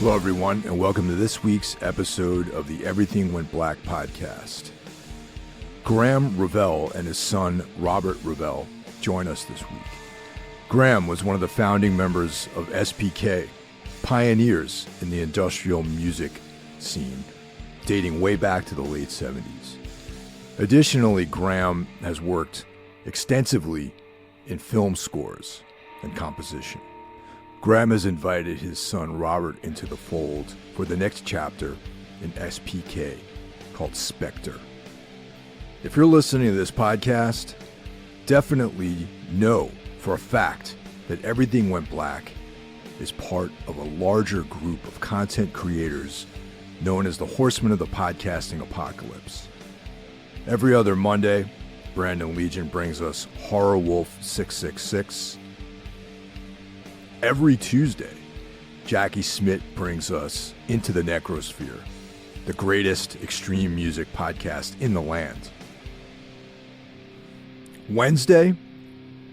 Hello, everyone, and welcome to this week's episode of the Everything Went Black podcast. GRAEME REVELL and his son, Robert Revell, join us this week. GRAEME was one of the founding members of SPK, pioneers in the industrial music scene, dating way back to the late 70s. Additionally, GRAEME has worked extensively in film scores and composition. GRAEME has invited his son Robert into the fold for the next chapter in SPK called Spectre. If you're listening to this podcast, definitely know for a fact that Everything Went Black is part of a larger group of content creators known as the Horsemen of the Podcasting Apocalypse. Every other Monday, Brandon Legion brings us Horror Wolf 666. Every Tuesday, Jackie Smith brings us Into the Necrosphere, the greatest extreme music podcast in the land. Wednesday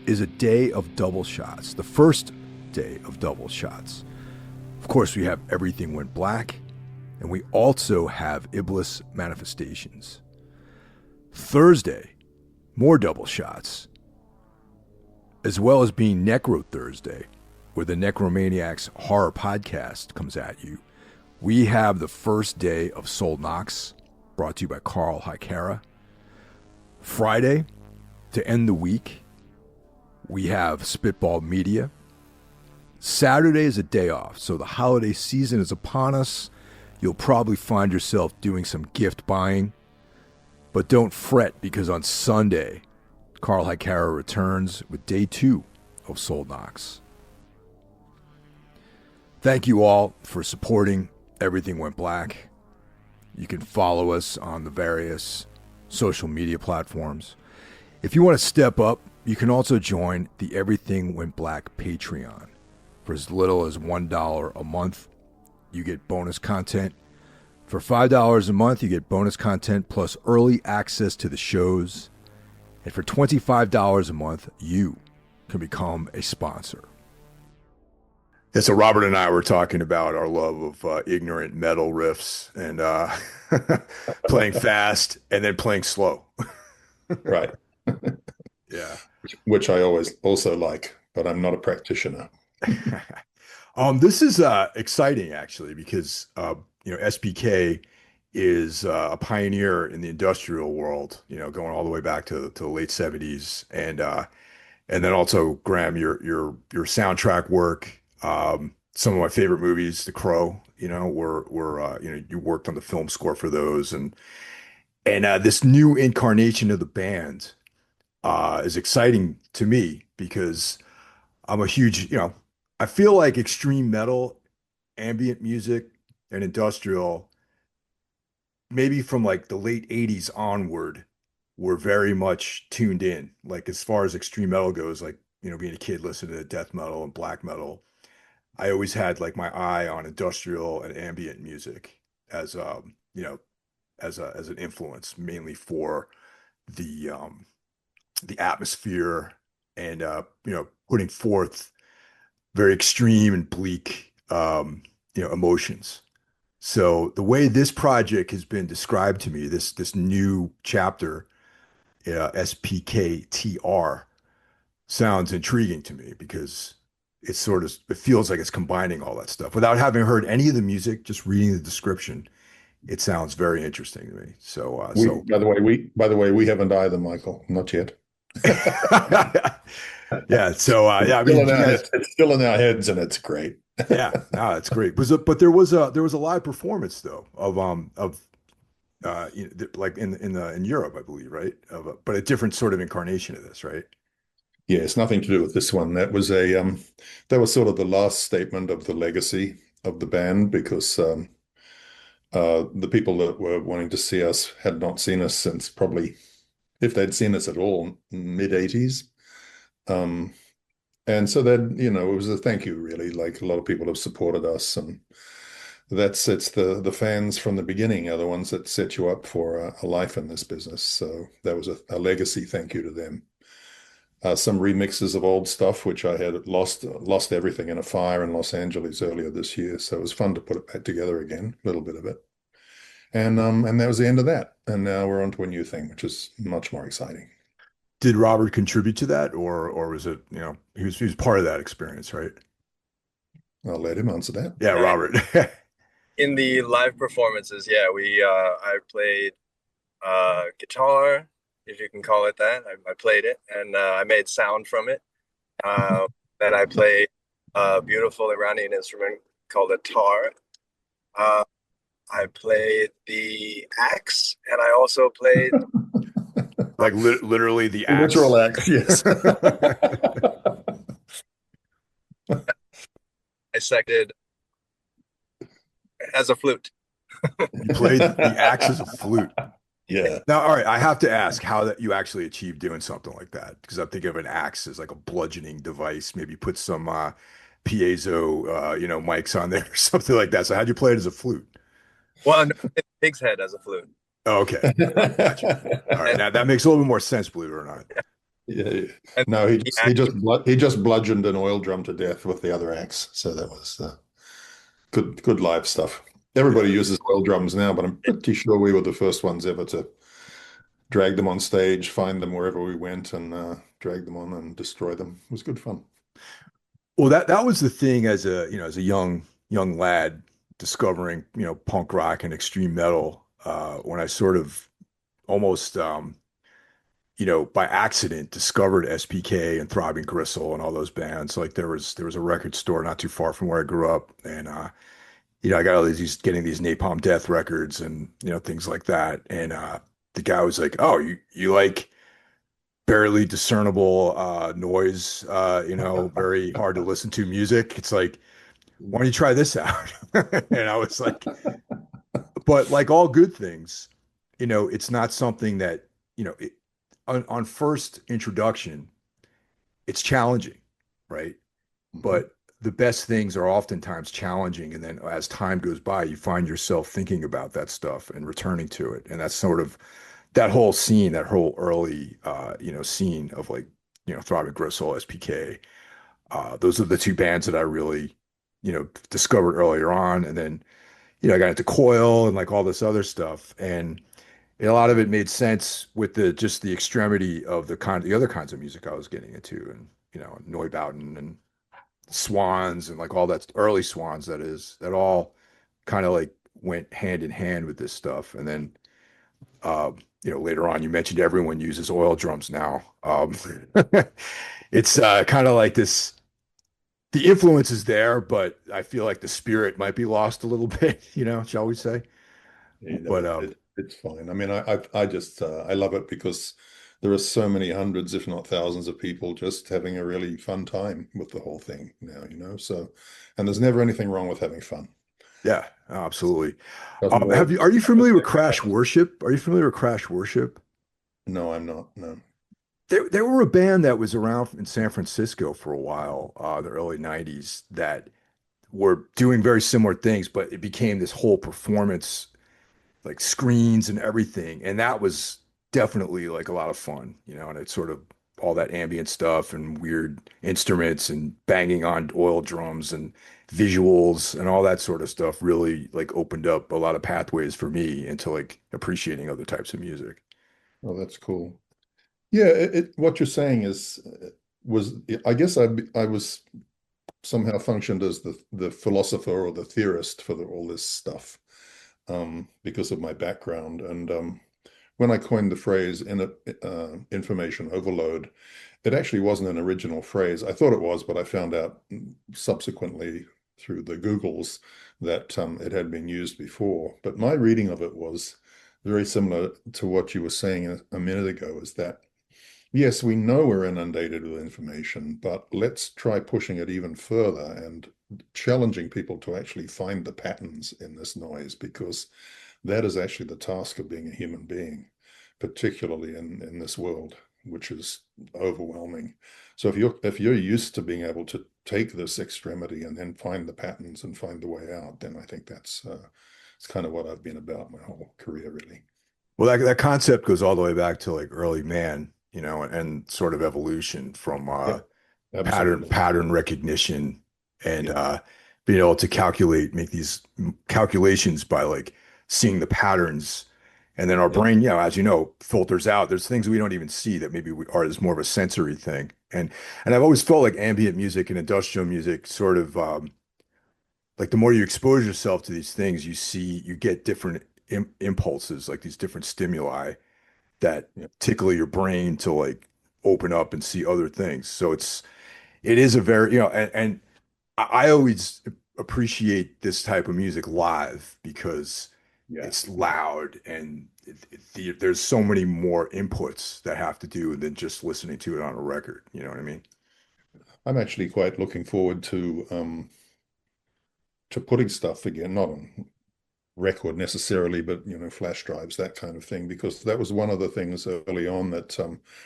is a day of double shots, the first day of double shots. Of course, we have Everything Went Black, and we also have Iblis Manifestations. Thursday, more double shots, as well as being Necro Thursday, where the Necromaniacs Horror Podcast comes at you. We have the first day of Soul Knox, brought to you by Carl Hikara. Friday, to end the week, we have Spitball Media. Saturday is a day off, so the holiday season is upon us. You'll probably find yourself doing some gift buying. But don't fret, because on Sunday, Carl Hikara returns with day 2 of Soul Knox. Thank you all for supporting Everything Went Black. You can follow us on the various social media platforms. If you want to step up, you can also join the Everything Went Black Patreon. For as little as $1 a month, you get bonus content. For $5 a month, you get bonus content plus early access to the shows. And for $25 a month, you can become a sponsor. Yeah, so Robert and I were talking about our love of ignorant metal riffs and playing fast and then playing slow. Right. Yeah. Which I always also like, but I'm not a practitioner. This is exciting, actually, because SPK is a pioneer in the industrial world, going all the way back to the late 70s. And then also, Graham, your soundtrack work, some of my favorite movies, The Crow, were you worked on the film score for those, and this new incarnation of the band is exciting to me because I'm a huge, I feel like extreme metal, ambient music, and industrial, maybe from like the late 80s onward, were very much tuned in. Like as far as extreme metal goes, like, being a kid listening to death metal and black metal, I always had like my eye on industrial and ambient music as as an influence, mainly for the the atmosphere and putting forth very extreme and bleak emotions. So the way this project has been described to me, this new chapter, SPKtR, sounds intriguing to me because it feels like it's combining all that stuff. Without having heard any of the music, just reading the description, it sounds very interesting to me. By the way, we haven't either, Michael, not yet. Yeah. So yeah, I mean, it's still in our heads, and it's great. Yeah, no, it's great. But there was a live performance though of like in Europe, I believe, right? But a different sort of incarnation of this, right? Yeah, it's nothing to do with this one. That was sort of the last statement of the legacy of the band, because the people that were wanting to see us had not seen us since probably, if they'd seen us at all, mid 80s. And so then, it was a thank you, really. Like, a lot of people have supported us, and it's the fans from the beginning are the ones that set you up for a life in this business. So that was a legacy thank you to them. some remixes of old stuff, which I had lost everything in a fire in Los Angeles earlier this year. So it was fun to put it back together again, a little bit of it. And that was the end of that. And now we're on to a new thing, which is much more exciting. Did Robert contribute to that, or was it, he was part of that experience, right? I'll let him answer that. Yeah, Yeah, Robert. in the live performances, yeah, we I played guitar, if you can call it that. I played it and I made sound from it. Uh, then I played a beautiful Iranian instrument called a tar. Uh, I played the axe, and I also played Like literally the Literal axe. axe, yes. dissected as a flute. You played the axe as a flute. Yeah. Now, all right, I have to ask how that you actually achieved doing something like that, because I'm thinking of an axe as like a bludgeoning device. Maybe put some piezo, mics on there or something like that. So how'd you play it as a flute? Well, no, it's pig's head as a flute. Oh, okay, gotcha. All right, And now that makes a little bit more sense, believe it or not. Yeah, yeah. and No, he the just he axe, just he just bludgeoned an oil drum to death with the other axe. So that was good live stuff. Yeah. Everybody uses oil drums now, but I'm pretty sure we were the first ones ever to drag them on stage, find them wherever we went, and drag them on and destroy them. It was good fun. Well, that was the thing as a young lad discovering punk rock and extreme metal when I sort of almost by accident discovered SPK and Throbbing Gristle and all those bands. Like there was a record store not too far from where I grew up, and I got all these getting these Napalm Death records and things like that. And the guy was like, "Oh, you like barely discernible noise, very hard to listen to music. It's like, why don't you try this out?" And I was like, but like all good things, it's not something that, on first introduction, it's challenging, right? Mhm. But the best things are oftentimes challenging. And then as time goes by, you find yourself thinking about that stuff and returning to it. And that's sort of that whole scene, that whole early, scene of like, Throbbing Gristle, SPK. Those are the two bands that I really, discovered earlier on. And then, I got into Coil and like all this other stuff. And a lot of it made sense with just the extremity of the other kinds of music I was getting into, and Neubauten and Swans and like all that early Swans, that all kind of like went hand in hand with this stuff. And then uh, later on you mentioned everyone uses oil drums now. It's kind of like this, the influence is there, but I feel like the spirit might be lost a little bit, shall we say? But It's fine. I mean, I just I love it because there are so many hundreds, if not thousands, of people just having a really fun time with the whole thing now, So, and there's never anything wrong with having fun. yeah, absolutely. Doesn't Have work. you, are you familiar with Crash Worship? Are you familiar with Crash Worship? No, I'm not. No. They were a band that was around in San Francisco for a while, the early 90s, that were doing very similar things, but it became this whole performance, like screens and everything. And that was definitely like a lot of fun, and it's sort of all that ambient stuff and weird instruments and banging on oil drums and visuals and all that sort of stuff really like opened up a lot of pathways for me into like appreciating other types of music. Oh, that's cool. Yeah, what you're saying is was I guess I was somehow functioned as the philosopher or the theorist for all this stuff because of my background. And when I coined the phrase in information overload, it actually wasn't an original phrase. I thought it was, but I found out subsequently through the Googles that it had been used before. But my reading of it was very similar to what you were saying a minute ago, is that yes, we know we're inundated with information, but let's try pushing it even further and challenging people to actually find the patterns in this noise, because that is actually the task of being a human being, particularly in this world, which is overwhelming. So if you're used to being able to take this extremity and then find the patterns and find the way out, then I think that's it's kind of what I've been about my whole career, really. Well, that concept goes all the way back to like early man, and sort of evolution from Yeah, pattern absolutely. pattern recognition and Yeah, being able to make these calculations by like seeing the patterns. And then our yeah, brain, as you know, filters out. There's things we don't even see that maybe we are is more of a sensory thing. And I've always felt like ambient music and industrial music sort of like the more you expose yourself to these things, you get different impulses, like these different stimuli that yeah. tickle your brain to like open up and see other things. So it is a very, and I always appreciate this type of music live because Yeah. it's loud and there's so many more inputs that have to do than just listening to it on a record. You know what I mean? I'm actually quite looking forward to putting stuff again, not on record necessarily, but flash drives, that kind of thing, because that was one of the things early on that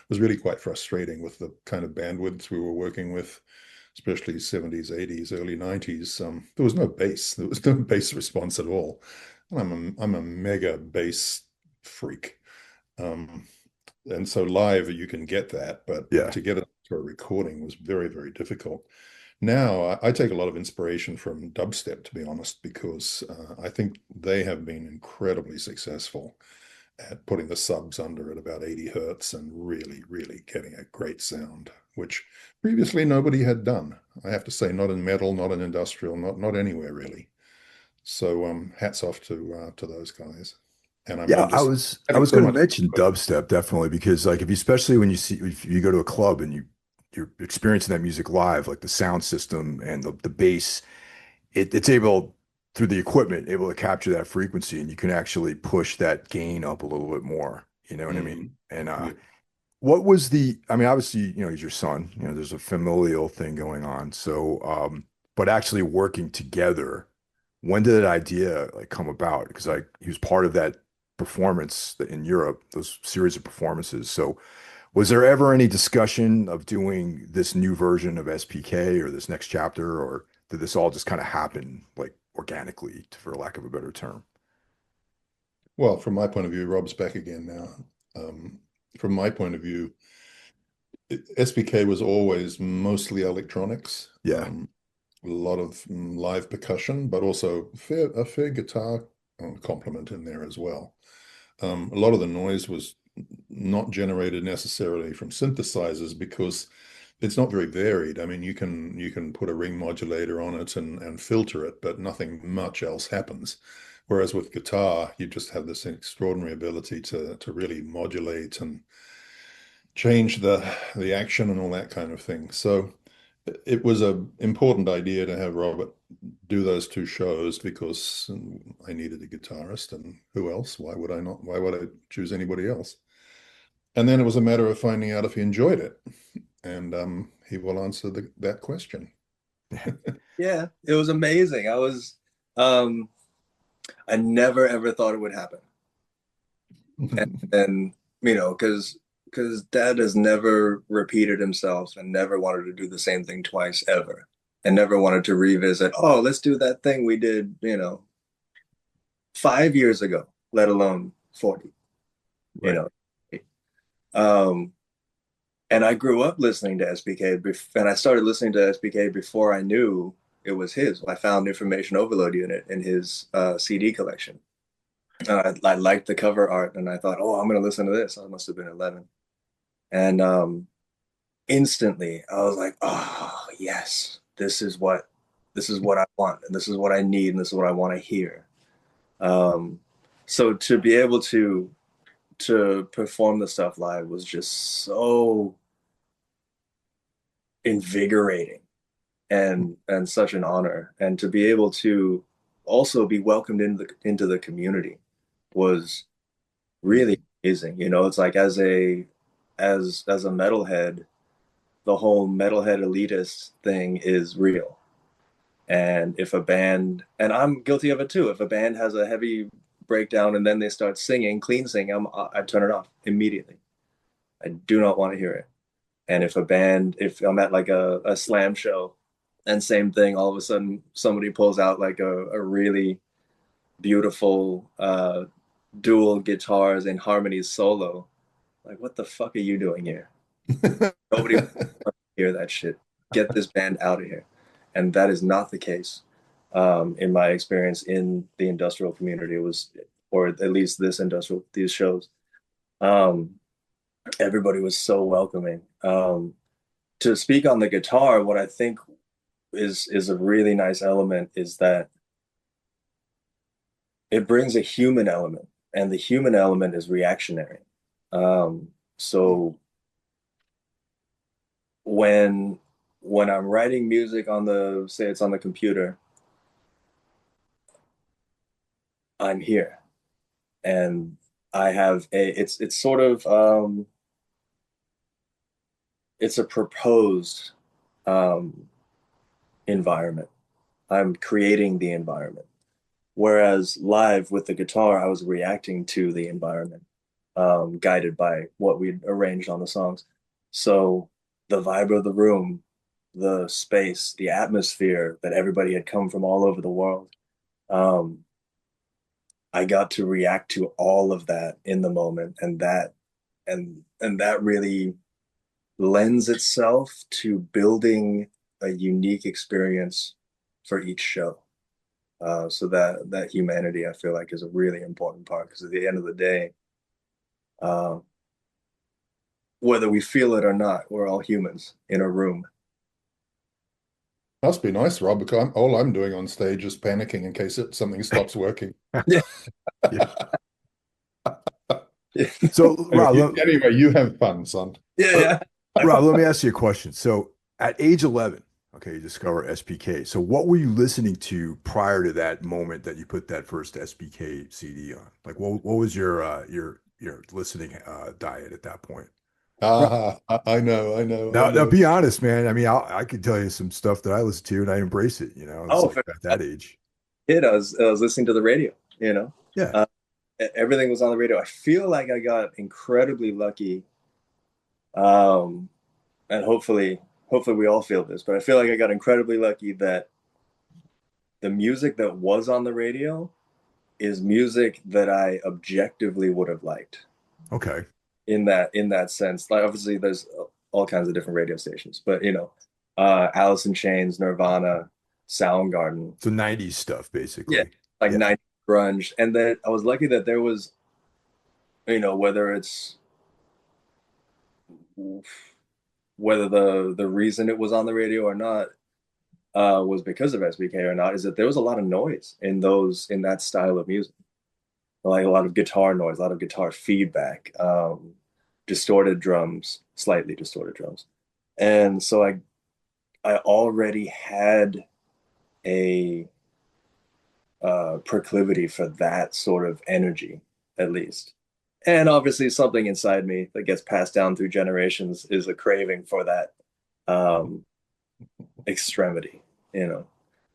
was really quite frustrating with the kind of bandwidth we were working with, especially 70s, 80s, early 90s. There was no bass. There was no bass response at all. And I'm a mega bass freak. Um, and so live you can get that, but Yeah. to get it to a recording was very, very difficult. Now, I take a lot of inspiration from dubstep, to be honest, because I think they have been incredibly successful at putting the subs under at about 80 hertz and really, really getting a great sound, which previously nobody had done. I have to say, not in metal, not in industrial, not anywhere really. So hats off to those guys. And Yeah, I'm I just was I having was so going to much. mention dubstep definitely because like especially when if you go to a club and you're experiencing that music live, like the sound system and the bass, it's able through the equipment able to capture that frequency and you can actually push that gain up a little bit more. You know what I mean? Mhm. And Yeah. what was I mean, obviously, he's your son, there's a familial thing going on. So, but actually working together, when did that idea like come about? Because like he was part of that performance in Europe, those series of performances. So was there ever any discussion of doing this new version of SPK or this next chapter, or did this all just kind of happen like organically, for lack of a better term? Well, from my point of view, Rob's back again now. From my point of view, SBK was always mostly electronics, Yeah. a lot of live percussion, but also a fair guitar complement in there as well. A lot of the noise was not generated necessarily from synthesizers because it's not very varied. I mean, you can put a ring modulator on it and filter it, but nothing much else happens. Whereas with guitar, you just have this extraordinary ability to really modulate and change the action and all that kind of thing. So it was a important idea to have Robert do those two shows because I needed a guitarist, and who else? Why would I not? Why would I choose anybody else? And then it was a matter of finding out if he enjoyed it, and he will answer that question. Yeah, it was amazing. Um, I never ever thought it would happen. And because dad has never repeated himself and never wanted to do the same thing twice ever, and never wanted to revisit, oh, let's do that thing we did, 5 years ago, let alone 40, you Right. know. Um, and I grew up listening to SPK, and I started listening to SPK before I knew it was his. I found Information Overload Unit in his CD collection. I liked the cover art, and I thought, oh, I'm going to listen to this. I must have been 11. And instantly, I was like, oh, yes, this is what I want, and this is what I need, and this is what I want to hear. Um, so to be able to perform the stuff live was just so invigorating and such an honor, and to be able to also be welcomed into the community was really amazing. It's like as a metalhead, the whole metalhead elitist thing is real. And if a band, and I'm guilty of it too, if a band has a heavy breakdown and then they start singing, clean singing, I turn it off immediately. I do not want to hear it. And if I'm at like a slam show and same thing, all of a sudden somebody pulls out like a really beautiful dual guitars and harmonies solo, Like, what the fuck are you doing here? Nobody wants to hear that shit. Get this band out of here. And that is not the case. In my experience in the industrial community, it was, or at least these shows. Um, Everybody was so welcoming. To speak on the guitar, what I think is a really nice element is that it brings a human element, and the human element is reactionary. So when I'm writing music on the, say it's on the computer, I'm here, and I have it's sort of it's a proposed um, environment. I'm creating the environment. Whereas live with the guitar, I was reacting to the environment, guided by what we'd arranged on the songs. So the vibe of the room, the space, the atmosphere that everybody had come from all over the world, um, I got to react to all of that in the moment, and that really lends itself to building a unique experience for each show. So that humanity, I feel like, is a really important part because at the end of the day, uh, whether we feel it or not, we're all humans in a room. Must be nice, Rob, because all I'm doing on stage is panicking in case something stops working. Yeah. Yeah. So, Rob, Anyway, you have fun, son. Yeah, yeah. Rob, let me ask you a question. So, at age 11, okay, you discover SPK. So, what were you listening to prior to that moment that you put that first SPK CD on? Like, what was your listening diet at that point? I know, I know, I Now, know. be honest, man. I mean, I could tell you some stuff that I listen to, and I embrace it. It's Oh, like for at that age. kid, I was listening to the radio, you know. Yeah. Uh, Everything was on the radio. I feel like I got incredibly lucky. Um, and hopefully we all feel this, but I feel like I got incredibly lucky that the music that was on the radio is music that I objectively would have liked Okay. in that sense. Like obviously there's all kinds of different radio stations, but Alice in Chains, Nirvana, Soundgarden, So 90s stuff, yeah, basically. like Yeah. 90s grunge. And then I was lucky that there was, whether it's whether the reason it was on the radio or not was because of SBK or not, is that there was a lot of noise in that style of music, like a lot of guitar noise, a lot of guitar feedback, distorted drums, slightly distorted drums, and so I already had a proclivity for that sort of energy, at least. And obviously, something inside me that gets passed down through generations is a craving for that um, extremity, you know,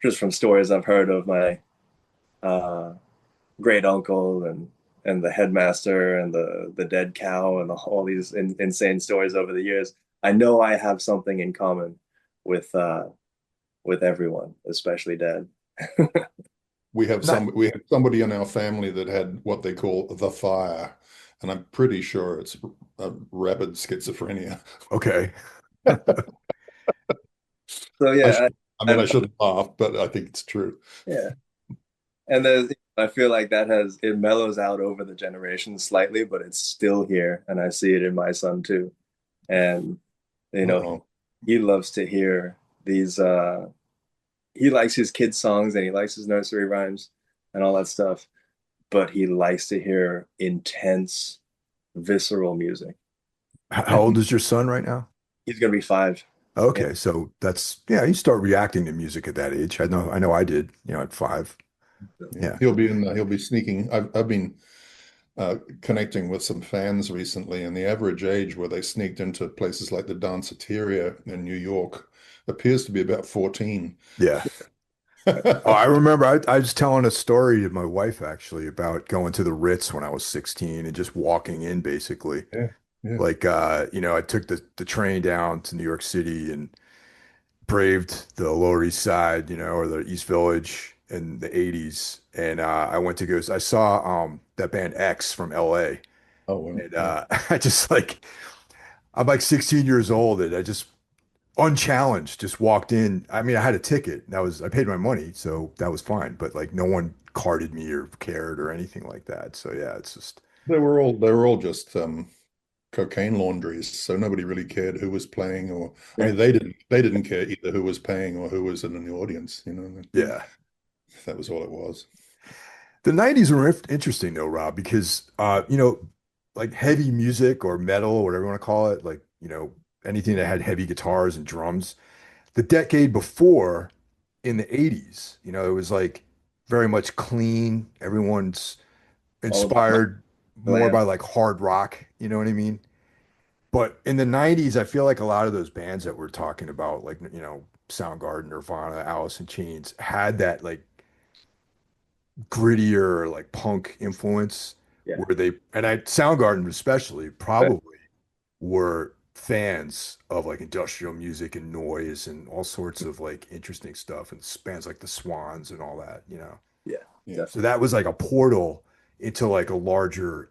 just from stories I've heard of my uh, great uncle and the headmaster and the dead cow and all these insane stories over the years. I know I have something in common with with everyone, especially Dad. Not We have somebody in our family that had what they call the fire, and I'm pretty sure it's rabid schizophrenia. okay. So I yeah, should, I mean, I shouldn't laugh, but I think it's true. yeah, and there's I feel like that has it mellows out over the generations slightly, but it's still here, and I see it in my son too. And you know, Uh-oh. he loves to hear these. He likes his kids' songs and he likes his nursery rhymes and all that stuff, but he likes to hear intense, visceral music. How old is your son right now? He's gonna be 5. Yeah, Okay, so yeah, you start reacting to music at that age. I know I did, at 5. Yeah, Yeah. he'll be sneaking. I've been connecting with some fans recently, and the average age where they sneaked into places like the Danceteria in New York appears to be about 14. Yeah. Oh, I remember I was telling a story to my wife actually about going to the Ritz when I was 16 and just walking in basically. Yeah, yeah. Like I took the train down to New York City and braved the Lower East Side, or the East Village in the 80s. And I went to go I saw that band X from LA. Oh, well, And yeah. I just like I'm like 16 years old and I just unchallenged just walked in. I mean, I had a ticket. That was I paid my money, so that was fine. But like no one carded me or cared or anything like that. So yeah, it's just They were all just cocaine laundries, so nobody really cared who was playing, or I yeah. mean, they didn't care either who was paying or who was in the audience. Yeah. That was all it was. The 90s were interesting though, Rob, because like heavy music or metal or whatever you want to call it, like, anything that had heavy guitars and drums. The decade before in the 80s, it was like very much clean. Everyone's All about my inspired more glam. by like hard rock, you know what I mean? But in the 90s, I feel like a lot of those bands that we're talking about, like, Soundgarden, Nirvana, Alice in Chains, had that like grittier, like punk influence Yeah. where Soundgarden especially probably were fans of like industrial music and noise and all sorts of like interesting stuff and bands like the Swans and all that. Yeah, Yeah. So definitely. that was like a portal into like a larger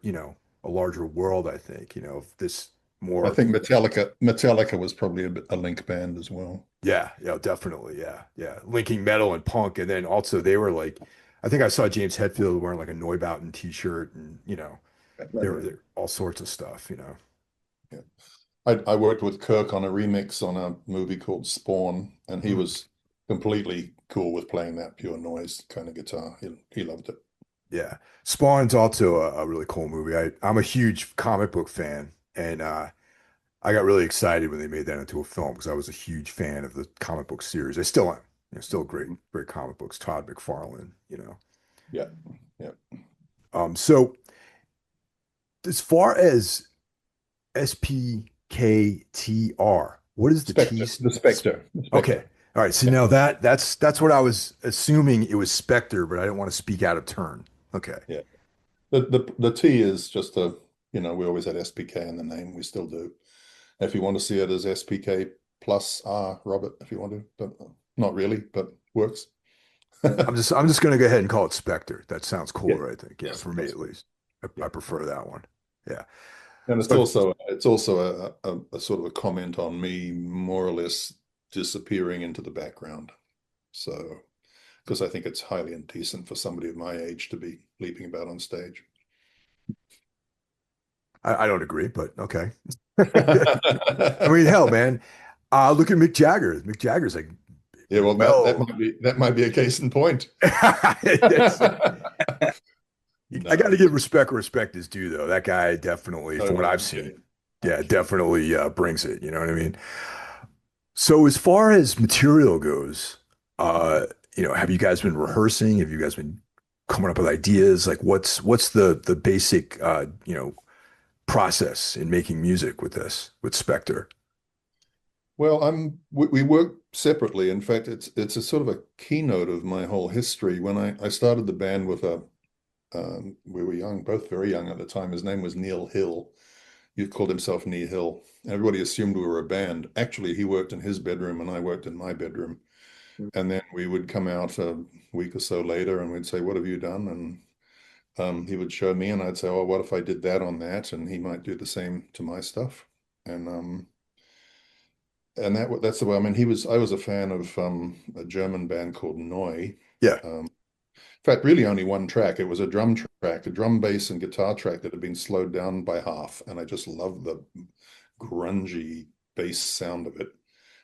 world, I think, of this I more, think Metallica was probably a link band as well. yeah, yeah, definitely. Yeah. Yeah. Linking metal and punk. And then also they were like, I think I saw James Hetfield wearing like a Neubauten t-shirt and, there all sorts of stuff. Yeah. I worked with Kirk on a remix on a movie called Spawn, and he Mm. was completely cool with playing that pure noise kind of guitar. He loved it. Yeah. Spawn's also a really cool movie. I'm a huge comic book fan, and I got really excited when they made that into a film because I was a huge fan of the comic book series. I still am. Still great, great comic books. Todd McFarlane. Yeah, yeah. So as far as SPKtR, what is the T? The Spectre, the Okay. Spectre. All right. So Yeah, now that's what I was assuming it was Spectre, but I didn't want to speak out of turn. Okay. yeah. The T is just we always had SPK in the name. We still do. If you want to see it as SPK plus R, Robert, if you want to, but not really, but works. I'm just gonna go ahead and call it Spectre. That sounds Yeah, cooler, I think. Yeah, yes, for me that's at good. least. Yeah. I prefer that one. Yeah. And it's So also it's also a sort of a comment on me more or less disappearing into the background. So, because I think it's highly indecent for somebody of my age to be leaping about on stage. I don't agree, but okay. I mean, hell, man. Look at Mick Jagger. Mick Jagger's like, Yeah, well, well, that might be a case in point. it's, I got to No. give respect where respect is due, though. That guy definitely, from what Oh, I've I'm seen, kidding. I'm yeah, kidding. definitely brings it. You know what I mean? So as far as material goes, uh, have you guys been rehearsing? Have you guys been coming up with ideas? Like what's the basic process in making music with this, with Spectre? Well, we work separately. In fact, it's a sort of a keynote of my whole history. When I started the band with we were young, both very young at the time. His name was Neil Hill. He called himself Neil Hill. Everybody assumed we were a band. Actually, he worked in his bedroom and I worked in my bedroom. And then we would come out a week or so later and we'd say, "What have you done?" And he would show me, and I'd say, "Oh, what if I did that on that?" And he might do the same to my stuff. And that's the way. I mean, I was a fan of a German band called Neu. Yeah. In fact, really only one track. It was a drum track, a drum, bass, and guitar track that had been slowed down by half, and I just loved the grungy bass sound of it.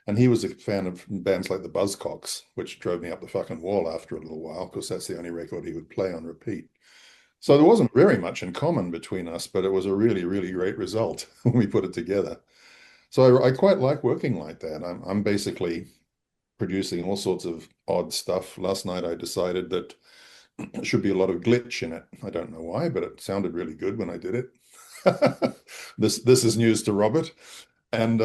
And he was a fan of bands like the Buzzcocks, which drove me up the fucking wall after a little while, because that's the only record he would play on repeat. So there wasn't very much in common between us, but it was a really, really great result when we put it together. So I quite like working like that. I'm basically producing all sorts of odd stuff. Last night I decided that there should be a lot of glitch in it. I don't know why, but it sounded really good when I did it. This is news to Robert. And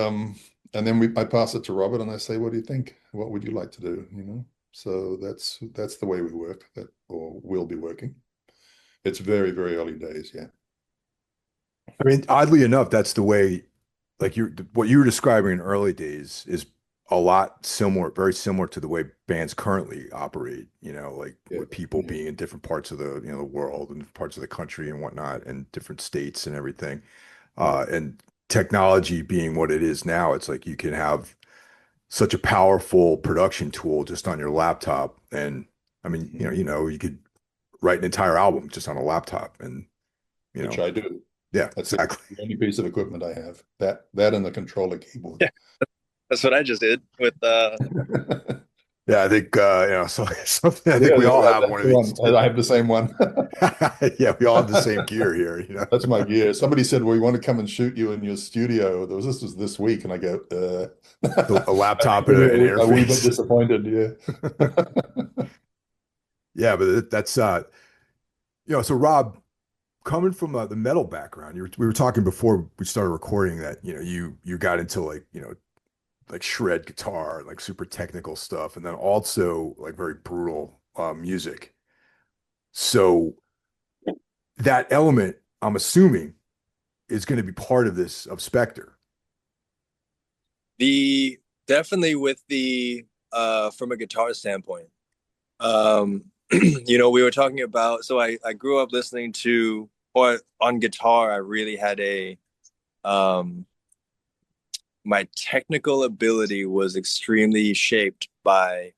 then I pass it to Robert and I say, "What do you think? What would you like to do?" So that's the way we work, that or will be working. It's very, very early days, yeah. I mean, oddly enough, that's the way, like what you were describing in early days is a lot similar, very similar to the way bands currently operate, you know, like Yeah. with people being in different parts of the, you know, the world and parts of the country and whatnot, and different states and everything. And technology being what it is now, it's like you can have such a powerful production tool just on your laptop. And I mean, you could write an entire album just on a laptop and, you Which know, I do. yeah, That's exactly. the only piece of equipment I have. That and the controller keyboard. Yeah, that's what I just did with Yeah, I think so something I think Yeah, we all have that's one of the these one. too. I have the same one. Yeah, we all have the same gear here, you know. That's my gear. Somebody said, "Well, we want to come and shoot you in your studio." This was this week, and I go, A laptop and an a wee bit interface. disappointed. Yeah. Yeah, but that's so Rob, coming from the metal background, we were talking before we started recording that, you got into like, like shred guitar, like super technical stuff, and then also like very brutal music. So that element, I'm assuming, is going to be part of this of Spectre. the definitely with the from a guitar standpoint. Um, we were talking about, so I grew up listening to, or on guitar, I really had my technical ability was extremely shaped by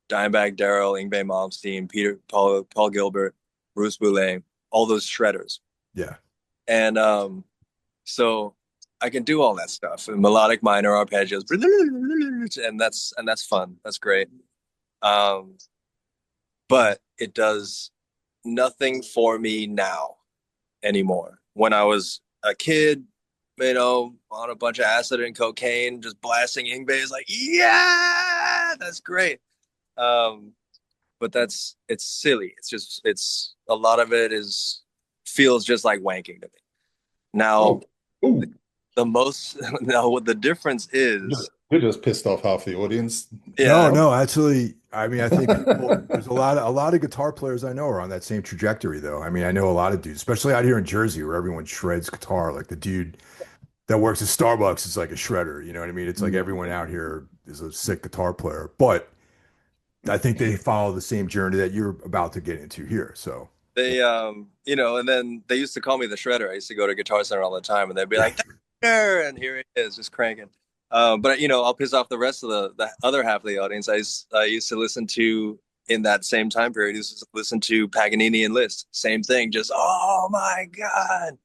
Dimebag Darrell, Yngwie Malmsteen, Paul Gilbert, Bruce Boulez, all those shredders. Yeah. And so I can do all that stuff, and melodic minor arpeggios, and that's fun. That's great. Um, but it does nothing for me now anymore. When I was a kid, on a bunch of acid and cocaine, just blasting Yngwie is like, yeah, that's great. Um, but it's silly. It's a lot of it feels just like wanking to me. Now, Oh, ooh, the most now what the difference is, you just pissed off half the audience. No, yeah, no, actually, I mean, I think there's a lot of guitar players I know are on that same trajectory though. I mean, I know a lot of dudes, especially out here in Jersey where everyone shreds guitar. Like the dude that works at Starbucks is like a shredder, you know what I mean? It's like everyone out here is a sick guitar player, but I think they follow the same journey that you're about to get into here. So, they and then they used to call me the shredder. I used to go to Guitar Center all the time, and they'd be like, "There," and here it is, just cranking. But I'll piss off the rest of the other half of the audience. I used to listen to, in that same time period, used to listen to Paganini and Liszt. Same thing, just oh my god.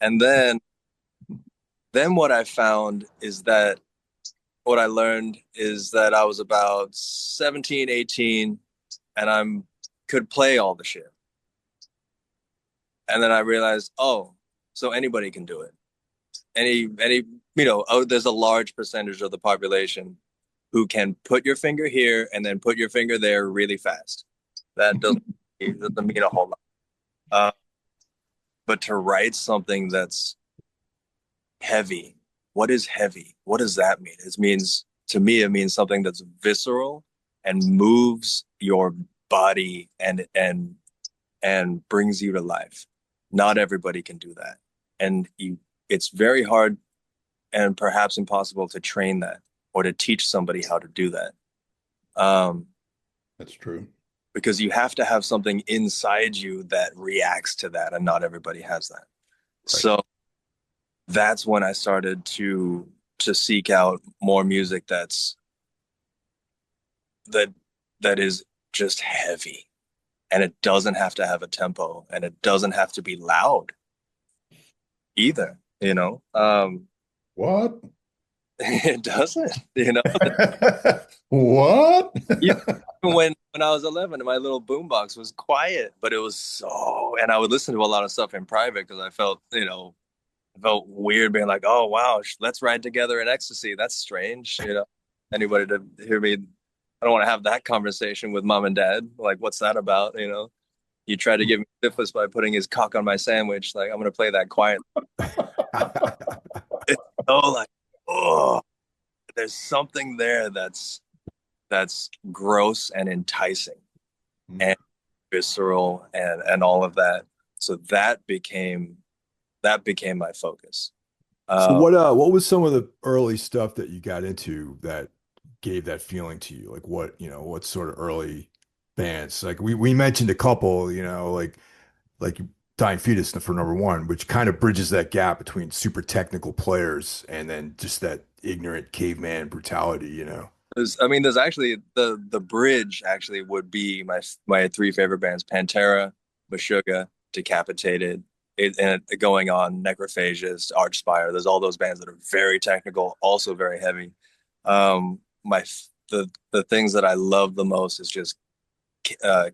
And then what I found is that what I learned is that I was about 17, 18, and I'm could play all the shit. And then I realized, oh, so anybody can do it. There's a large percentage of the population who can put your finger here and then put your finger there really fast. That doesn't mean a whole lot. But to write something that's heavy, what is heavy? What does that mean? To me, it means something that's visceral and moves your body and brings you to life. Not everybody can do that. And it's very hard and perhaps impossible to train that or to teach somebody how to do that. That's true. Because you have to have something inside you that reacts to that, and not everybody has that. right. So that's when I started to seek out more music that is just heavy, and it doesn't have to have a tempo, and it doesn't have to be loud either. What? It doesn't. What? Yeah, when I was 11, my little boombox was quiet, but it was and I would listen to a lot of stuff in private because I felt weird being like, oh wow, let's ride together in ecstasy. That's strange, Anybody to hear me? I don't want to have that conversation with mom and dad. Like, what's that about? You tried to give me syphilis by putting his cock on my sandwich. Like, I'm gonna play that quiet. It's so like, oh, there's something there that's gross and enticing and visceral and all of that. So that became my focus. So what was some of the early stuff that you got into that gave that feeling to you? Like what, what sort of early bands? Like we mentioned a couple, like Dying Fetus for number one, which kind of bridges that gap between super technical players and then just that ignorant caveman brutality. There's actually the bridge actually would be my three favorite bands: Pantera, Meshuggah, Decapitated, and going on Necrophagist, Archspire. There's all those bands that are very technical, also very heavy. My the things that I love the most is just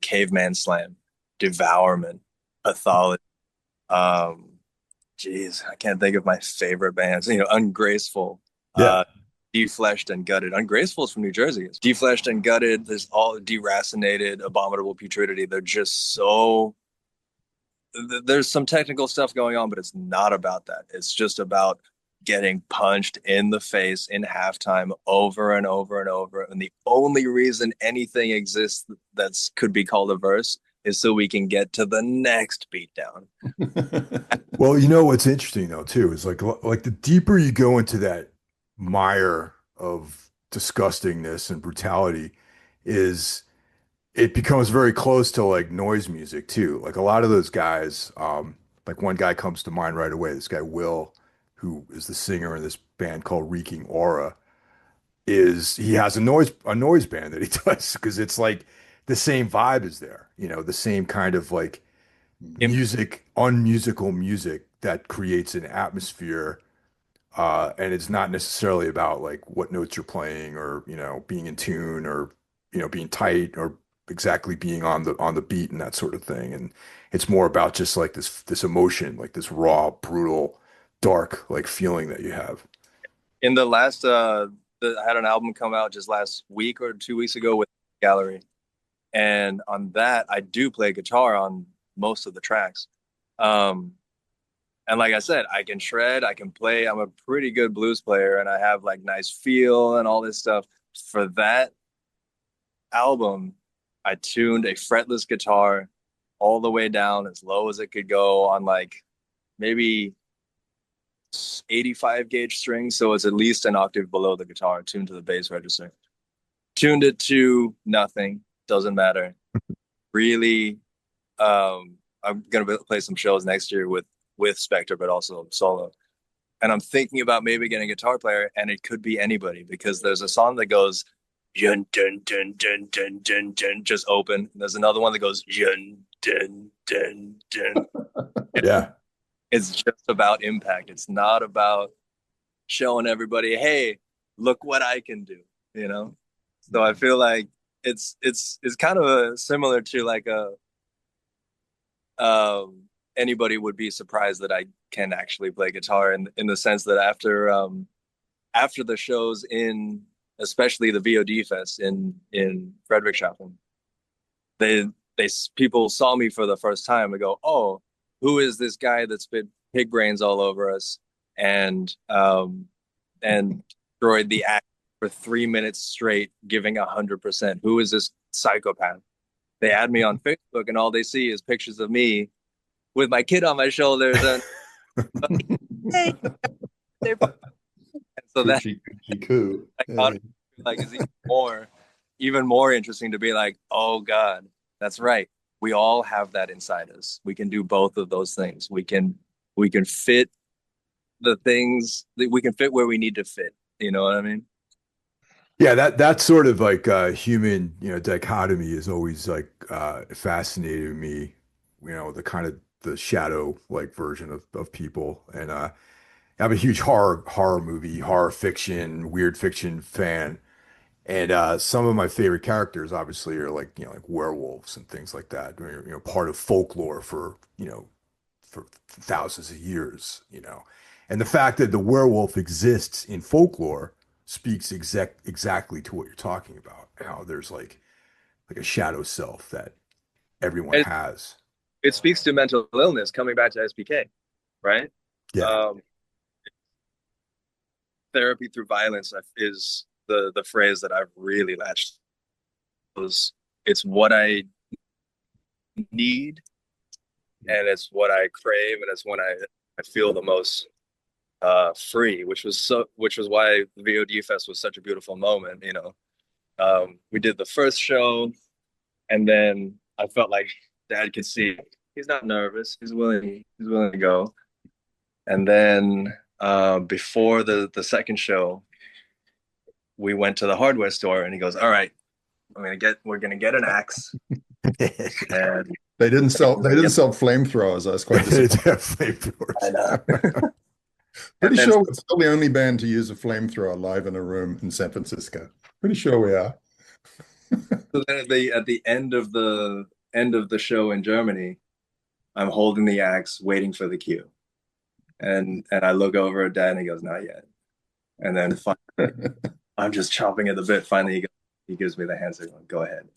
Caveman Slam, Devourment, Pathology. Um, Geez, I can't think of my favorite bands. Ungraceful, Yeah. Defleshed and Gutted. Ungraceful is from New Jersey. It's Defleshed and Gutted. There's all Deracinated, Abominable Putridity. They're just so. There's some technical stuff going on, but it's not about that. It's just about getting punched in the face in halftime over and over and over. And the only reason anything exists that's could be called a verse is so we can get to the next beatdown. Well, what's interesting though too is like the deeper you go into that mire of disgustingness and brutality is it becomes very close to like noise music too. Like a lot of those guys, like one guy comes to mind right away, this guy Will, who is the singer in this band called Reeking Aura, is he has a noise band that he does because it's like the same vibe is there, the same kind of like music, unmusical music that creates an atmosphere. And it's not necessarily about like what notes you're playing or, being in tune or, being tight or exactly being on the beat and that sort of thing. And it's more about just like this emotion, like this raw, brutal, dark like feeling that you have. In the last I had an album come out just last week or 2 weeks ago with Gallery, and on that I do play guitar on most of the tracks. um and like I said, I can shred, I can play, I'm a pretty good blues player, and I have like nice feel and all this stuff. For that album, I tuned a fretless guitar all the way down as low as it could go on like maybe 85 gauge strings, so it's at least an octave below the guitar, tuned to the bass register. Tuned it to nothing, doesn't matter. Really, I'm gonna play some shows next year with Spectre, but also solo. And I'm thinking about maybe getting a guitar player, and it could be anybody because there's a song that goes dun dun dun dun dun dun dun, just open. And there's another one that goes dun dun dun dun. Yeah. It's just about impact. It's not about showing everybody, hey, look what I can do. So I feel like it's kind of similar to like a anybody would be surprised that I can actually play guitar in the sense that after the shows in especially the VOD fest in Frederikshavn, they people saw me for the first time and go, oh, who is this guy that spit pig brains all over us and destroyed the act for 3 minutes straight, giving 100%? Who is this psychopath? They add me on Facebook, and all they see is pictures of me with my kid on my shoulders, and hey, so that Coo. like is even more interesting to be like, oh God, that's right. We all have that inside us. We can do both of those things. We can fit the things that we can fit where we need to fit. You know what I mean? Yeah, that sort of like human, dichotomy is always like fascinated me, the kind of the shadow like version of people. And I'm a huge horror movie, horror fiction, weird fiction fan. And some of my favorite characters obviously are like, like werewolves and things like that. Part of folklore for thousands of years. And the fact that the werewolf exists in folklore speaks exactly to what you're talking about. How there's like a shadow self that everyone And has. it speaks to mental illness. Coming back to SPK, right? Yeah. Um, Therapy through violence is the phrase that I've really latched. It's what I need, and it's what I crave, and it's when I feel the most free, which was why the VOD Fest was such a beautiful moment. We did the first show, and then I felt like Dad could see he's not nervous. He's willing to go. And then before the second show, we went to the hardware store, and he goes, "All right, we're gonna get an axe, and They didn't sell flamethrowers. I was quite It's disappointed. I know." Pretty And then sure we're still the only band to use a flamethrower live in a room in San Francisco. Pretty sure we are. so then at the end of the show in Germany, I'm holding the axe, waiting for the cue, and I look over at Dad, and he goes, "Not yet." And then finally, I'm just chomping at the bit. Finally, he gives me the hand signal, "Go ahead."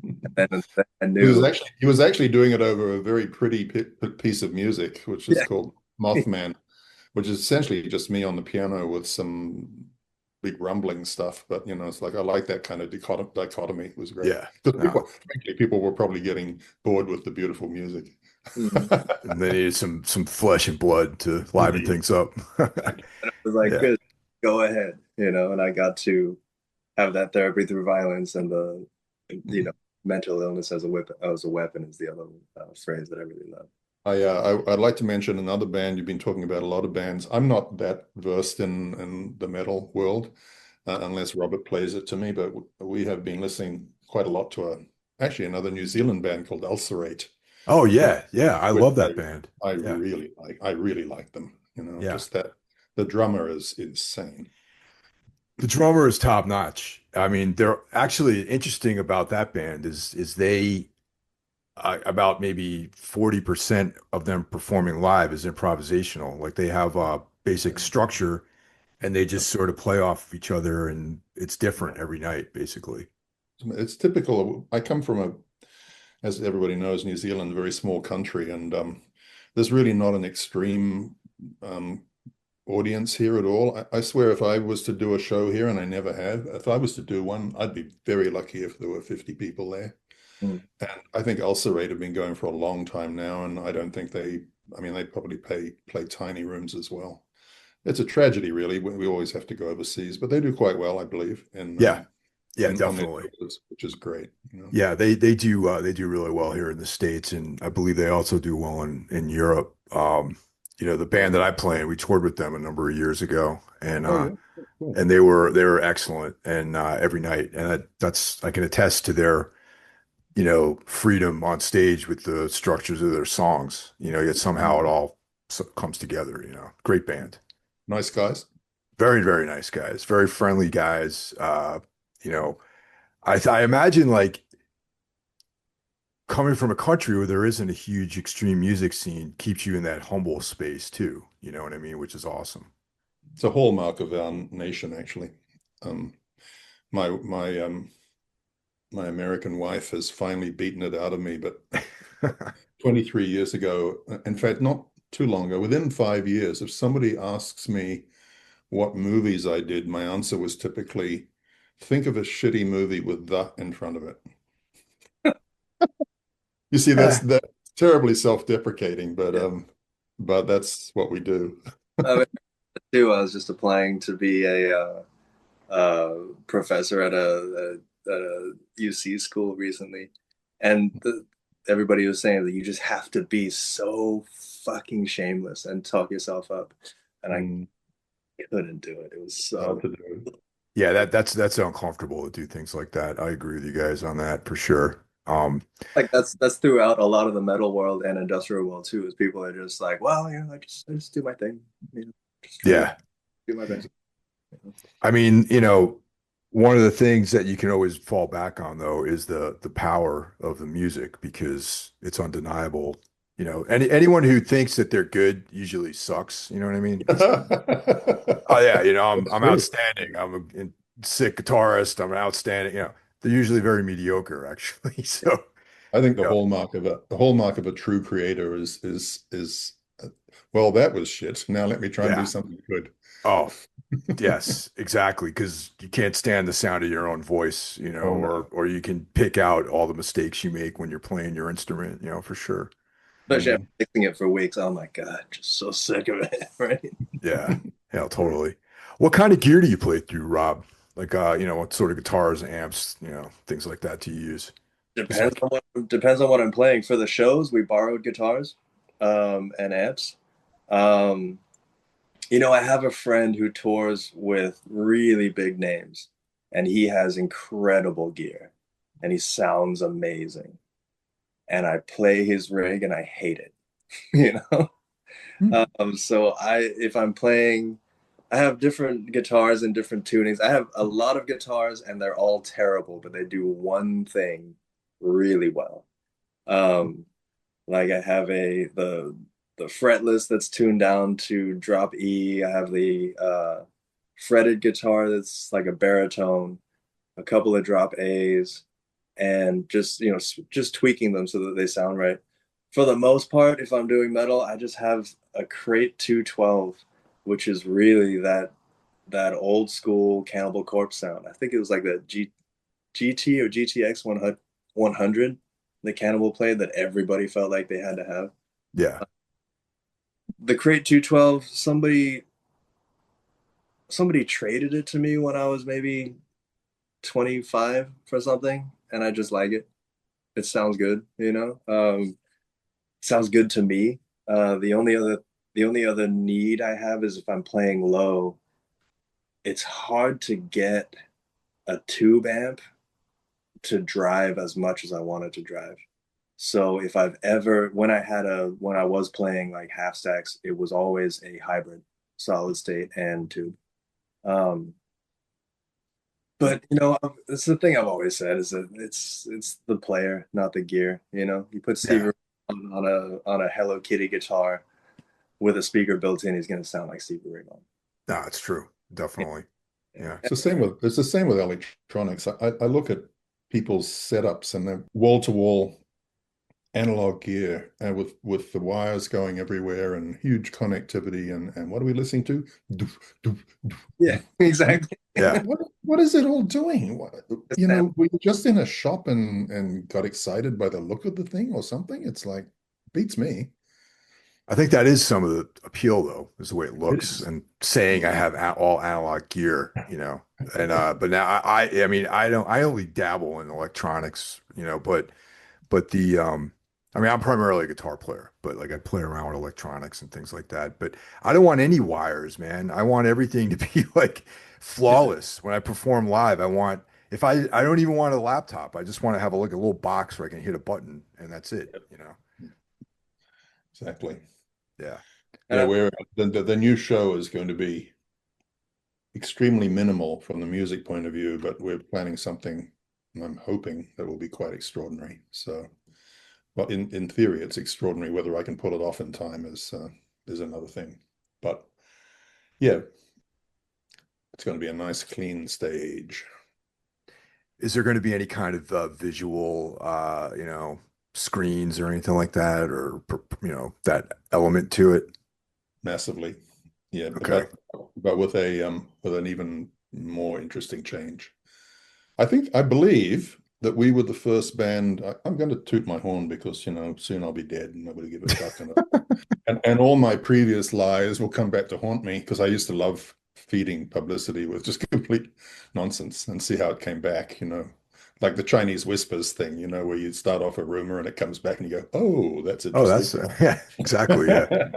And then I knew, He was actually doing it over a very pretty piece of music, which is yeah, called Mothman, which is essentially just me on the piano with some big rumbling stuff. But it's like I like that kind of dichotomy. It was great. Yeah. Because No. frankly, people were probably getting bored with the beautiful music. mhm. And they needed some flesh and blood to liven Indeed. things up. And I was like, Yeah. "Good, go ahead," and I got to have that therapy through violence and the, mental illness as a weapon is the other phrase that I really love. I'd like to mention another band. You've been talking about a lot of bands. I'm not that versed in the metal world, unless Robert plays it to me, but we have been listening quite a lot to actually another New Zealand band called Ulcerate, Oh which, yeah, yeah. I which love that band. I Yeah, really like. I really like them. yeah. Just that the drummer is insane. The drummer is top notch. I mean, they're actually interesting about that band is they about maybe 40% of them performing live is improvisational. Like they have a basic structure and they just sort of play off of each other and it's different every night, basically. It's typical. I come from as everybody knows, New Zealand, a very small country, and there's really not an extreme um, audience here at all. I swear, if I was to do a show here, and I never have, if I was to do one, I'd be very lucky if there were 50 people there. Mm. And I think Ulcerate have been going for a long time now, and I don't think I mean, they probably play tiny rooms as well. It's a tragedy, really. We always have to go overseas, but they do quite well, I believe, Yeah, yeah, on their definitely. tours, which is great. Yeah, they do really well here in the States, and I believe they also do well in Europe. The band that I play in, we toured with them a number of years ago, Oh yeah, cool. and they were excellent, and every night, and that's I can attest to their freedom on stage with the structures of their songs. Yet somehow it all comes together. Great band, Nice guys. very very nice guys, very friendly guys. You know, I imagine like coming from a country where there isn't a huge extreme music scene keeps you in that humble space too. You know what I mean? Which is awesome. It's a hallmark of our nation, actually. Um, my my American wife has finally beaten it out of me, but 23 years ago, in fact, not too long ago, within 5 years, if somebody asks me what movies I did, my answer was typically think of a shitty movie with "the" in front of it. You see, that's terribly self-deprecating, but that's what we do. I mean, too, I was just applying to be a professor at a UC school recently, and everybody was saying that you just have to be so fucking shameless and talk yourself up, and I Mm, couldn't do it. It was hard so to do. Yeah, that's uncomfortable to do things like that. I agree with you guys on that for sure. like that's throughout a lot of the metal world and industrial world too. Is people are just like, well, I just do my thing, just try to yeah. do my best. I mean, one of the things that you can always fall back on though is the power of the music because it's undeniable. Anyone who thinks that they're good usually sucks. You know what I mean? Oh yeah, That's I'm true. outstanding. Sick guitarist. I'm an outstanding. They're usually very mediocre actually. So, I think you know, the hallmark of a true creator is well, that was shit. Now let me try and do yeah. something good. Oh, yes, exactly. Because you can't stand the sound of your own voice, Oh or no. or you can pick out all the mistakes you make when you're playing your instrument, for sure. Especially after fixing it for weeks. Oh my God, just so sick of it, right? Yeah. Yeah, totally. What kind of gear do you play through, Rob? Like, what sort of guitars, amps, things like that do you use? It's like, Depends on what I'm playing. For the shows, we borrowed guitars, and amps. Um, I have a friend who tours with really big names, and he has incredible gear, and he sounds amazing. And I play his rig, and I hate it, you know. Hmm. So if I'm playing, I have different guitars and different tunings. I have a lot of guitars, and they're all terrible, but they do one thing really well. Um, like I have the fretless that's tuned down to drop E. I have the fretted guitar that's like a baritone, a couple of drop A's, and just tweaking them so that they sound right. For the most part, if I'm doing metal, I just have a Crate 212, which is really that old school Cannibal Corpse sound. I think it was like the GT or GTX 100 the Cannibal played that everybody felt like they had to have. yeah. The Crate 212, somebody traded it to me when I was maybe 25 for something, and I just like it. It sounds good, sounds good to me. The only other need I have is if I'm playing low, it's hard to get a tube amp to drive as much as I wanted to drive. So if I've ever, when I was playing like half stacks, it was always a hybrid, solid state and tube. Um, but it's the thing I've always said is that it's the player, not the gear. You put Stevie Yeah. Ray on a Hello Kitty guitar with a speaker built in, he's going to sound like Stevie Ray Vaughan. No, it's true. Definitely. Yeah. Yeah. It's the same with electronics. I look at people's setups and their wall-to-wall analog gear with the wires going everywhere and huge connectivity and what are we listening to? Doof, doof, doof, Yeah, doof. exactly. Yeah. What is it all doing? The sound. Were you just in a shop and got excited by the look of the thing or something? It's like beats me. I think that is some of the appeal, though, is the way it It looks is. and saying I have all analog gear, and but now I mean, I only dabble in electronics, but I mean, I'm primarily a guitar player, but like I play around with electronics and things like that. But I don't want any wires, man. I want everything to be like flawless when I perform live. I don't even want a laptop. I just want to have a little box where I can hit a button and that's it. Exactly. Yeah. Yeah, And where the new show is going to be extremely minimal from the music point of view, but we're planning something I'm hoping that will be quite extraordinary. So, well, in theory, it's extraordinary. Whether I can pull it off in time is another thing. But yeah, it's going to be a nice, clean stage. Is there going to be any kind of visual, screens or anything like that, or that element to it? Massively. Yeah, Okay. but with with an even more interesting change. I believe that we were the first band. I'm going to toot my horn because soon I'll be dead and nobody give a fuck, and all my previous lies will come back to haunt me because I used to love feeding publicity with just complete nonsense and see how it came back. Like the Chinese whispers thing. Where you start off a rumor and it comes back and you go, "Oh, that's Oh, interesting." that's yeah, exactly. Yeah.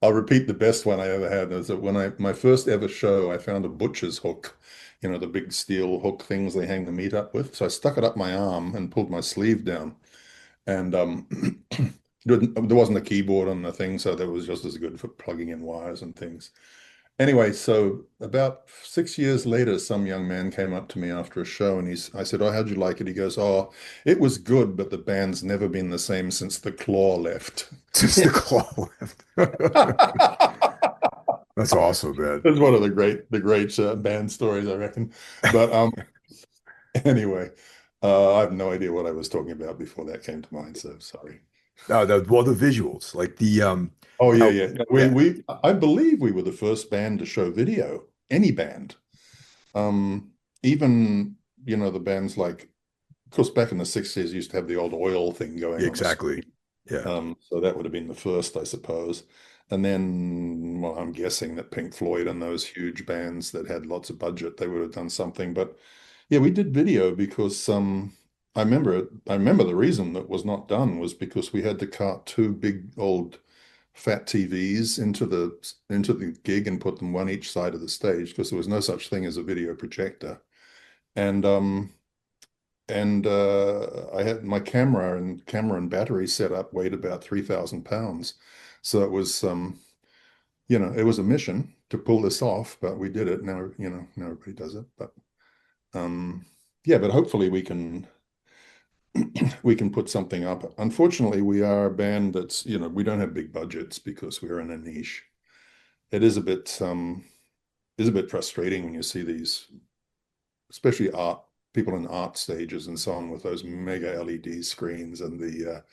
I'll repeat the best one I ever had is that when my first ever show, I found a butcher's hook, the big steel hook things they hang the meat up with. So I stuck it up my arm and pulled my sleeve down. And there wasn't a keyboard on the thing, so that was just as good for plugging in wires and things. Anyway, so about 6 years later, some young man came up to me after a show and I said, "Oh, how'd you like it?" He goes, "Oh, it was good, but the band's never been the same since the claw left." Since the claw left. That's awesome, man. That's one of the great band stories, I reckon. But anyway, I have no idea what I was talking about before that came to mind, so sorry. Well, the visuals, like Oh yeah, now, yeah. yeah, I believe we were the first band to show video, any band. Um, Even, the bands like, of course, back in the 60s, used to have the old oil thing going on the exactly. screen. Yeah. So that would have been the first, I suppose. And then, well, I'm guessing that Pink Floyd and those huge bands that had lots of budget, they would have done something. But yeah, we did video because I remember the reason that was not done was because we had to cart two big old fat TVs into the gig and put them one each side of the stage because there was no such thing as a video projector. And I had my camera and battery set up weighed about 3,000 pounds. So it was it was a mission to pull this off, but we did it. Now, now everybody does it. But yeah, but hopefully we can put something up. Unfortunately, we are a band that's, we don't have big budgets because we're in a niche. It is a bit frustrating when you see these, especially people in art stages and so on with those mega LED screens and the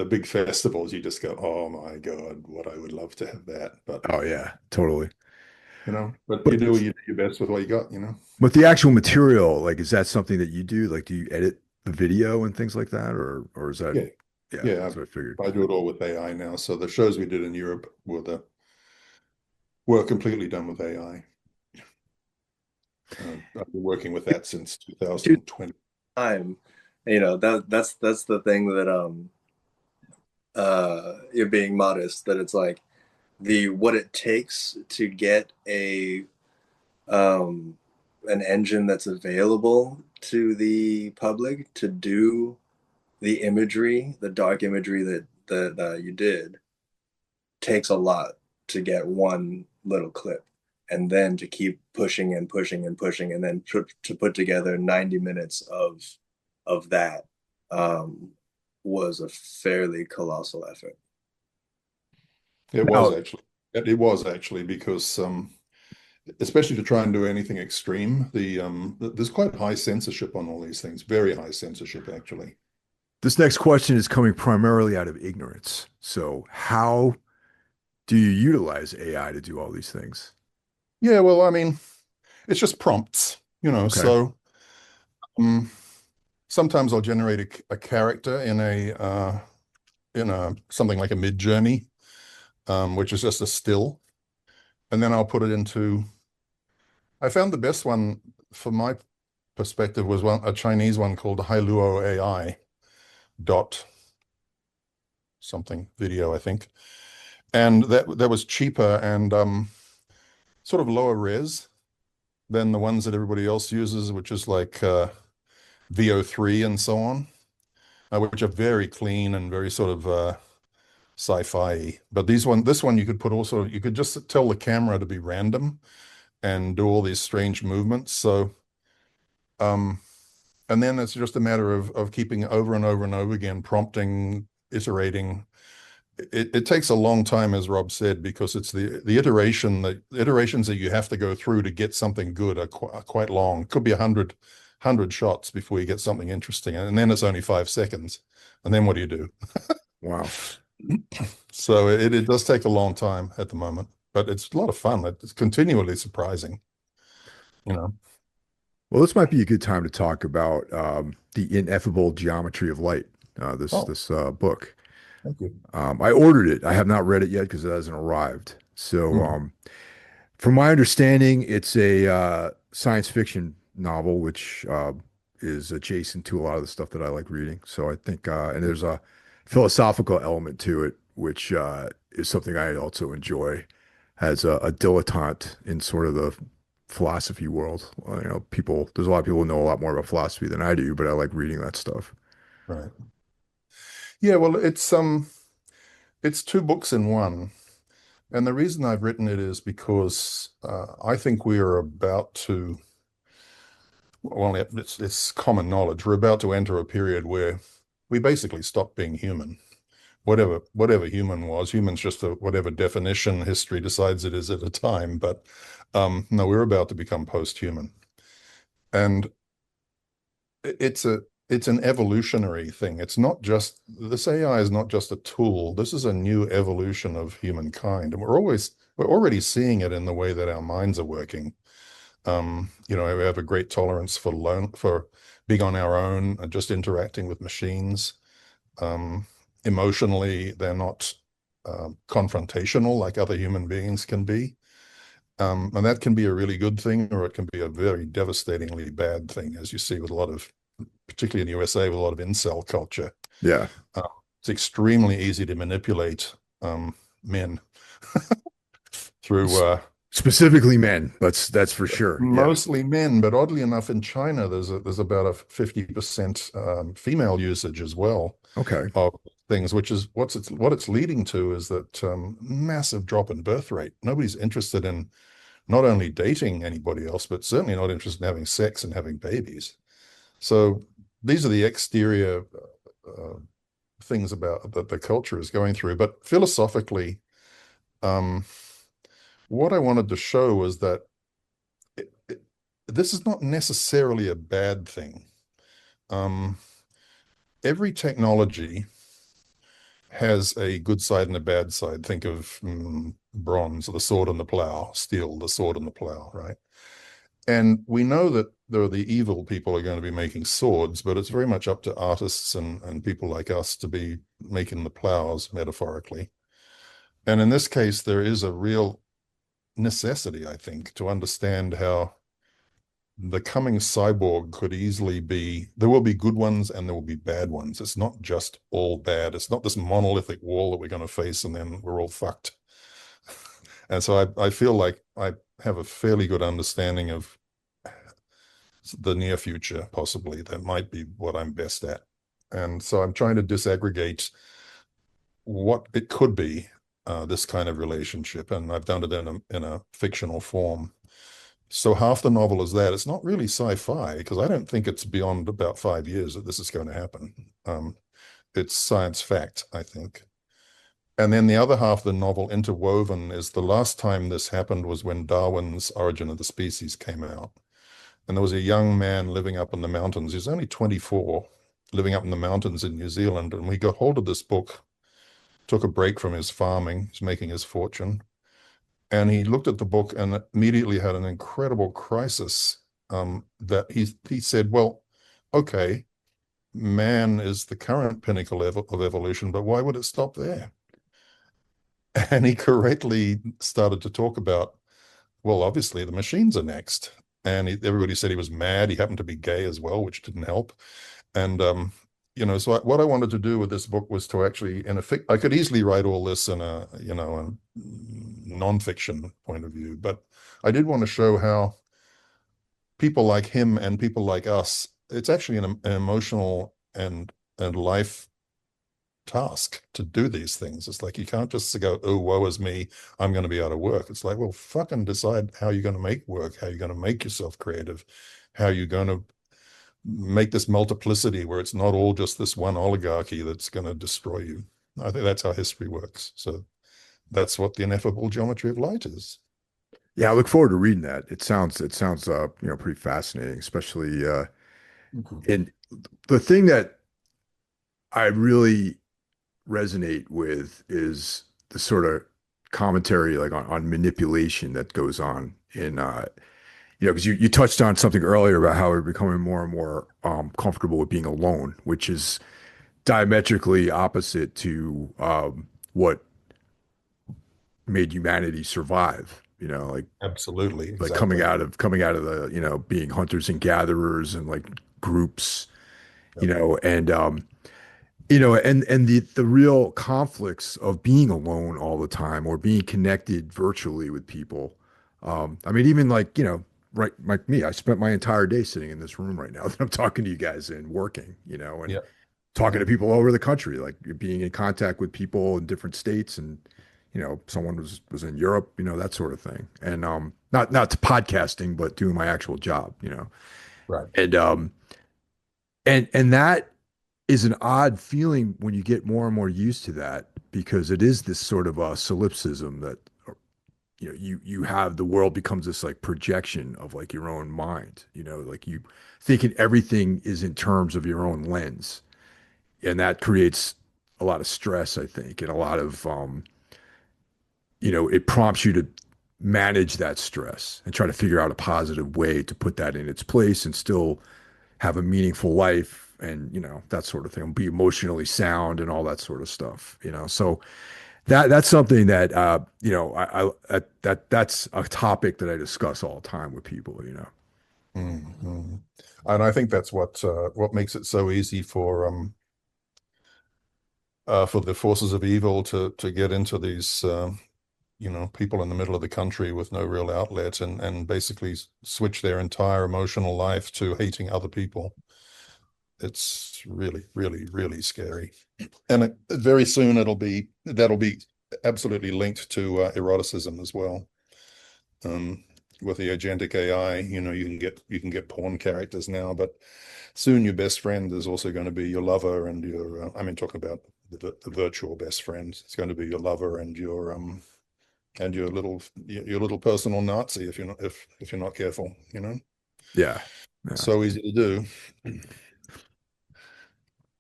big festivals. You just go, oh my God, what I would love to have that. But Oh yeah, totally. but But you do your best with what you got. but the actual material, like, is that something that you do? Like, do you edit the video and things like that, or is that? Yeah. Yeah, Yeah, that's what I figured. I do it all with AI now. So the shows we did in Europe were completely done with AI. I've been working with that since Dude, 2020. time, that's the thing that you're being modest, that it's like the what it takes to get a an engine that's available to the public to do the imagery, the dark imagery that you did, takes a lot to get one little clip, and then to keep pushing and pushing and pushing, and then to put together 90 minutes of that um, was a fairly colossal effort. It was Now, actually. It was actually because especially to try and do anything extreme, there's quite high censorship on all these things, very high censorship actually. this next question is coming primarily out of ignorance. So, how do you utilize AI to do all these things? Yeah, well, I mean, it's just prompts. Okay. So um, sometimes I'll generate a character in a something like a mid journey, which is just a still, and then I'll put it into. I found the best one for my perspective was a Chinese one called Hailuo AI dot something video, I think, and that was cheaper and sort of lower res than the ones that everybody else uses, which is like VO3 and so on, which are very clean and very sort of sci-fi. But this one, you could just tell the camera to be random and do all these strange movements. So, um, and then it's just a matter of keeping over and over and over again, prompting, iterating. It takes a long time, as Rob said, because it's the iterations that you have to go through to get something good are quite long. It could be 100 shots before you get something interesting, and then it's only 5 seconds. And then what do you do? Wow. So it does take a long time at the moment, but it's a lot of fun. It's continually surprising, you know. Well, this might be a good time to talk about the Ineffable Geometry of Light. This Oh, this book. thank you. I ordered it. I have not read it yet because it hasn't arrived. So, Hmm. from my understanding, it's a science fiction novel, which is adjacent to a lot of the stuff that I like reading. So I think, and there's a philosophical element to it, which is something I also enjoy as a dilettante in sort of the philosophy world. There's a lot of people who know a lot more about philosophy than I do, but I like reading that stuff. Right. Yeah, well, it's two books in one. And the reason I've written it is because I think we are about to, well, it's common knowledge. We're about to enter a period where we basically stop being human. Whatever human was, human's just whatever definition history decides it is at a time. But no, we're about to become post-human, and it's an evolutionary thing. It's not just this AI is not just a tool. This is a new evolution of humankind, and we're already seeing it in the way that our minds are working. We have a great tolerance for being on our own and just interacting with machines. emotionally, they're not confrontational like other human beings can be. And that can be a really good thing, or it can be a very devastatingly bad thing, as you see with a lot of, particularly in the USA, with a lot of incel culture. Yeah. Uh, it's extremely easy to manipulate men through Specifically men. That's for sure. Yeah. mostly men, but oddly enough, in China, there's about a 50% female usage as well Okay. of things, which is what it's leading to is that massive drop in birth rate. Nobody's interested in not only dating anybody else, but certainly not interested in having sex and having babies. So these are the exterior uh, things about that the culture is going through. But philosophically, um, what I wanted to show was that it, it, this is not necessarily a bad thing. Um, every technology has a good side and a bad side. Think of bronze, the sword and the plow, steel, the sword and the plow, right? And we know that there are the evil people are going to be making swords, but it's very much up to artists and people like us to be making the plows, metaphorically. And in this case, there is a real necessity, I think, to understand how the coming cyborg could easily be, there will be good ones and there will be bad ones. It's not just all bad. It's not this monolithic wall that we're going to face and then we're all fucked. And so I feel like I have a fairly good understanding of the near future, possibly. That might be what I'm best at. And so I'm trying to disaggregate what it could be, this kind of relationship. And I've done it in a fictional form. So half the novel is that. It's not really sci-fi because I don't think it's beyond about 5 years that this is going to happen. It's science fact, I think. And then the other half of the novel, interwoven, is the last time this happened was when Darwin's Origin of the Species came out. And there was a young man living up in the mountains. He was only 24, living up in the mountains in New Zealand. And we got hold of this book, took a break from his farming. He's making his fortune. And he looked at the book and immediately had an incredible crisis, that he said, well, okay, man is the current pinnacle of evolution, but why would it stop there? And he correctly started to talk about, well, obviously the machines are next. And everybody said he was mad. He happened to be gay as well, which didn't help. And so what I wanted to do with this book was to actually, I could easily write all this in a nonfiction point of view, but I did want to show how people like him and people like us, it's actually an emotional and life task to do these things. It's like you can't just go, oh, woe is me, I'm going to be out of work. It's like, well, fucking decide how you're going to make work, how you're going to make yourself creative, how you're going to make this multiplicity where it's not all just this one oligarchy that's going to destroy you. I think that's how history works. So that's what the Ineffable Geometry of Light is. Yeah, I look forward to reading that. It sounds pretty fascinating, especially in the thing that I really resonate with is the sort of commentary like on manipulation that goes on in because you touched on something earlier about how we're becoming more and more comfortable with being alone, which is diametrically opposite to what made humanity survive. Absolutely, Like coming exactly. out of the being hunters and gatherers and like groups, Yep. and and the real conflicts of being alone all the time or being connected virtually with people. I mean, even like, right, like me, I spent my entire day sitting in this room right now that I'm talking to you guys in, working, and Yep. talking Yeah. to people all over the country, like being in contact with people in different states, and someone was in Europe, that sort of thing, and not to podcasting, but doing my actual job, Right. and and that is an odd feeling when you get more and more used to that, because it is this sort of a solipsism that you have, the world becomes this like projection of like your own mind, like you thinking everything is in terms of your own lens, and that creates a lot of stress, I think, and a lot of it prompts you to manage that stress and try to figure out a positive way to put that in its place and still have a meaningful life, and that sort of thing, be emotionally sound and all that sort of stuff, so that's something that that's a topic that I discuss all the time with people. Mm-hmm. And I think that's what makes it so easy for the forces of evil to get into these people in the middle of the country with no real outlet, and basically switch their entire emotional life to hating other people. It's really, really, really scary. And very soon that'll be absolutely linked to eroticism as well. With the agentic AI, you can get porn characters now, but soon your best friend is also going to be your lover and your talking about the virtual best friend. It's going to be your lover and your little personal Nazi if you're not careful. Yeah. So easy to do.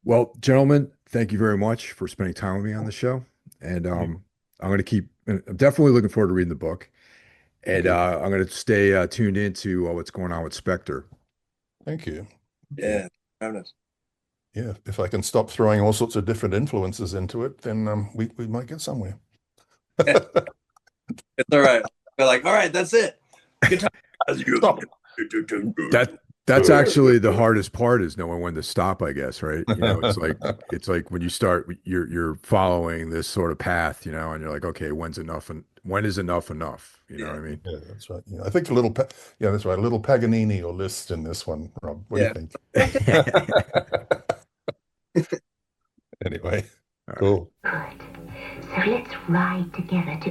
Well, gentlemen, thank you very much for spending time with me on the show. And I'm definitely looking forward to reading the book. And I'm going to stay tuned into what's going on with Spectre. Thank you. Yeah. Yeah, if I can stop throwing all sorts of different influences into it, then we might get somewhere. It's all right. We're like, all right, that's it. Guitar. That's actually the hardest part, is knowing when to stop, I guess, right? It's like when you start, you're following this sort of path, and you're like, okay, when's enough, and when is enough enough? You know what I mean? Yeah, that's right. Yeah, I think that's right. A little Paganini or Liszt in this one, Rob. What do you think? Anyway, cool. Good. So let's ride together to